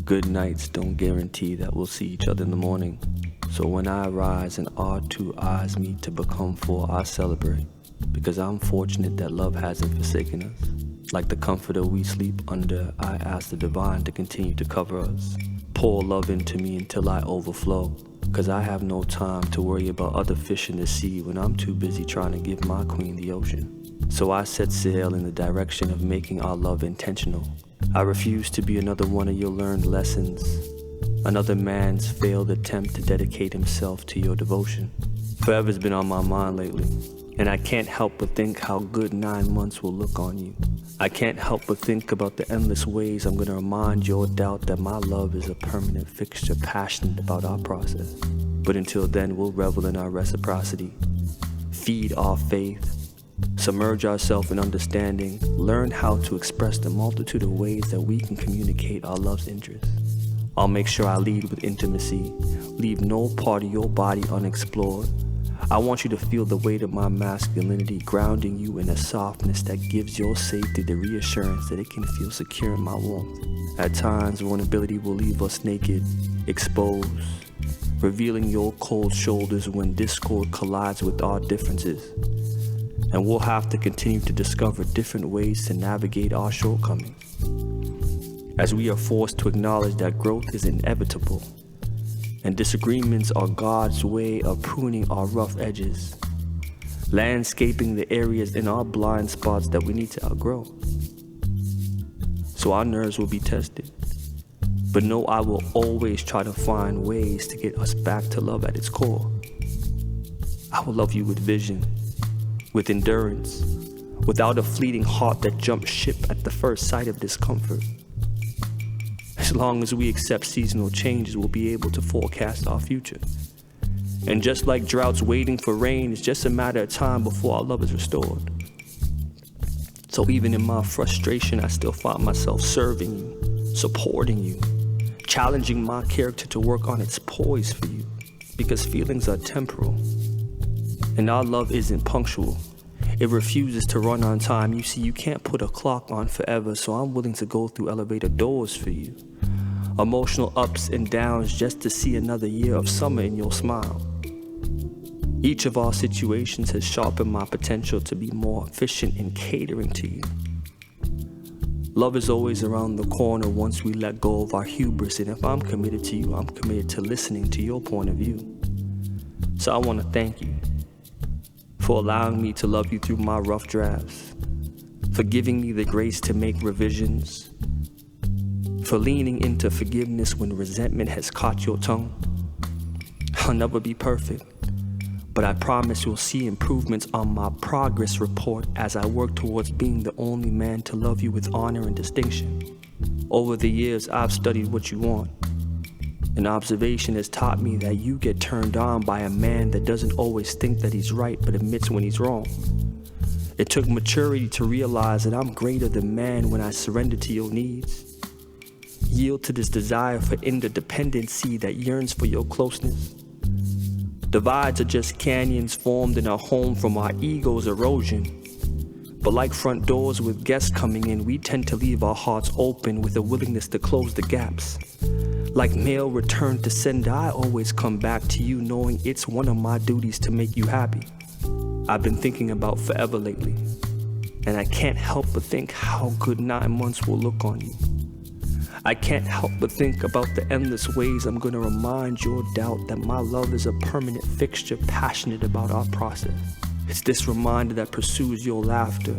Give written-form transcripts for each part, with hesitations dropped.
Good nights don't guarantee that we'll see each other in the morning. So when I rise and our two eyes meet to become four, I celebrate. Because I'm fortunate that love hasn't forsaken us. Like the comforter we sleep under, I ask the divine to continue to cover us. Pour love into me until I overflow. Cause I have no time to worry about other fish in the sea when I'm too busy trying to give my queen the ocean. So I set sail in the direction of making our love intentional. I refuse to be another one of your learned lessons, another man's failed attempt to dedicate himself to your devotion. Forever's been on my mind lately, and I can't help but think how good 9 months will look on you. I can't help but think about the endless ways I'm gonna remind your doubt that my love is a permanent fixture, passionate about our process. But until then, we'll revel in our reciprocity, feed our faith, submerge ourselves in understanding, learn how to express the multitude of ways that we can communicate our love's interests. I'll make sure I lead with intimacy, leave no part of your body unexplored. I want you to feel the weight of my masculinity, grounding you in a softness that gives your safety the reassurance that it can feel secure in my warmth. At times, vulnerability will leave us naked, exposed, revealing your cold shoulders when discord collides with our differences. And we'll have to continue to discover different ways to navigate our shortcomings, as we are forced to acknowledge that growth is inevitable, and disagreements are God's way of pruning our rough edges, landscaping the areas in our blind spots that we need to outgrow. So our nerves will be tested, but know I will always try to find ways to get us back to love at its core. I will love you with vision, with endurance, without a fleeting heart that jumps ship at the first sight of discomfort. As long as we accept seasonal changes, we'll be able to forecast our future. And just like droughts waiting for rain, it's just a matter of time before our love is restored. So even in my frustration, I still find myself serving you, supporting you, challenging my character to work on its poise for you, because feelings are temporal. And our love isn't punctual. It refuses to run on time. You see, you can't put a clock on forever, so I'm willing to go through elevator doors for you. Emotional ups and downs just to see another year of summer in your smile. Each of our situations has sharpened my potential to be more efficient in catering to you. Love is always around the corner once we let go of our hubris, and if I'm committed to you, I'm committed to listening to your point of view. So I want to thank you for allowing me to love you through my rough drafts, for giving me the grace to make revisions, for leaning into forgiveness when resentment has caught your tongue. I'll never be perfect, but I promise you'll see improvements on my progress report as I work towards being the only man to love you with honor and distinction. Over the years, I've studied what you want. An observation has taught me that you get turned on by a man that doesn't always think that he's right but admits when he's wrong. It took maturity to realize that I'm greater than man when I surrender to your needs. Yield to this desire for interdependency that yearns for your closeness. Divides are just canyons formed in our home from our ego's erosion. But like front doors with guests coming in, we tend to leave our hearts open with a willingness to close the gaps. Like mail returned to sender, I always come back to you knowing it's one of my duties to make you happy. I've been thinking about forever lately, and I can't help but think how good 9 months will look on you. I can't help but think about the endless ways I'm gonna remind your doubt that my love is a permanent fixture, passionate about our process. It's this reminder that pursues your laughter,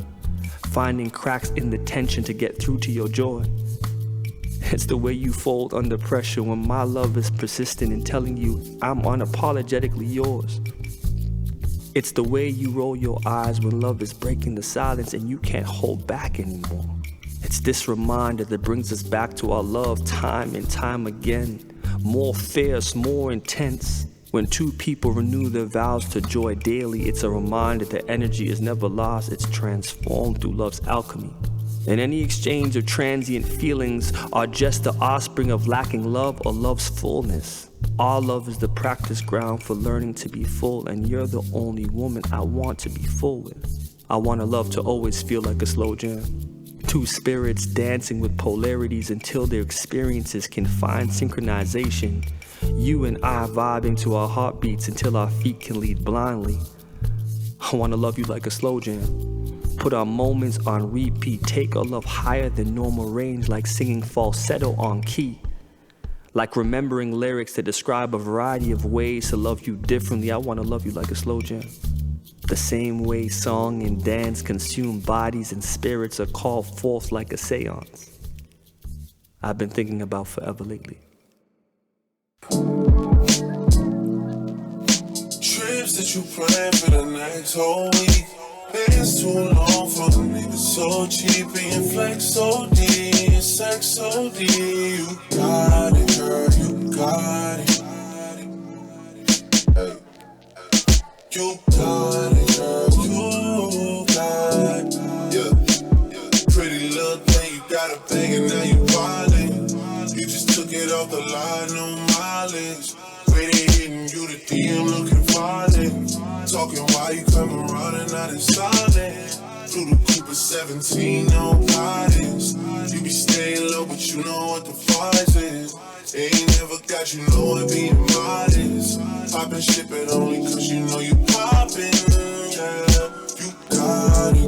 finding cracks in the tension to get through to your joy. It's the way you fold under pressure when my love is persistent in telling you I'm unapologetically yours. It's the way you roll your eyes when love is breaking the silence and you can't hold back anymore. It's this reminder that brings us back to our love time and time again, more fierce, more intense. When two people renew their vows to joy daily, it's a reminder that energy is never lost, it's transformed through love's alchemy. And any exchange of transient feelings are just the offspring of lacking love or love's fullness. Our love is the practice ground for learning to be full, and you're the only woman I want to be full with. I want a love to always feel like a slow jam, Two spirits dancing with polarities until their experiences can find synchronization. You and I vibing to our heartbeats until our feet can lead blindly. I wanna love you like a slow jam. Put our moments on repeat. Take our love higher than normal range, like singing falsetto on key. Like remembering lyrics that describe a variety of ways to love you differently. I wanna love you like a slow jam. The same way song and dance consume bodies and spirits are called forth like a seance. I've been thinking about forever lately. Trips that you plan for the next whole week. It's too long for the niggas so cheap. Being flex so D and sex so D. You got it, girl, you got it. Hey. You got it, girl, you got it. Yeah. Pretty little thing, you got a bag and now you wildin'. You just took it off the line, no mileage. Waiting, hitting you the DM looking violent. Talking while you come around and not in silence. Through the Cooper 17, no guidance. You be staying low, but you know what the price is. They ain't never got you know it being modest. Poppin' shit, but only cause you know you poppin', yeah. You got it.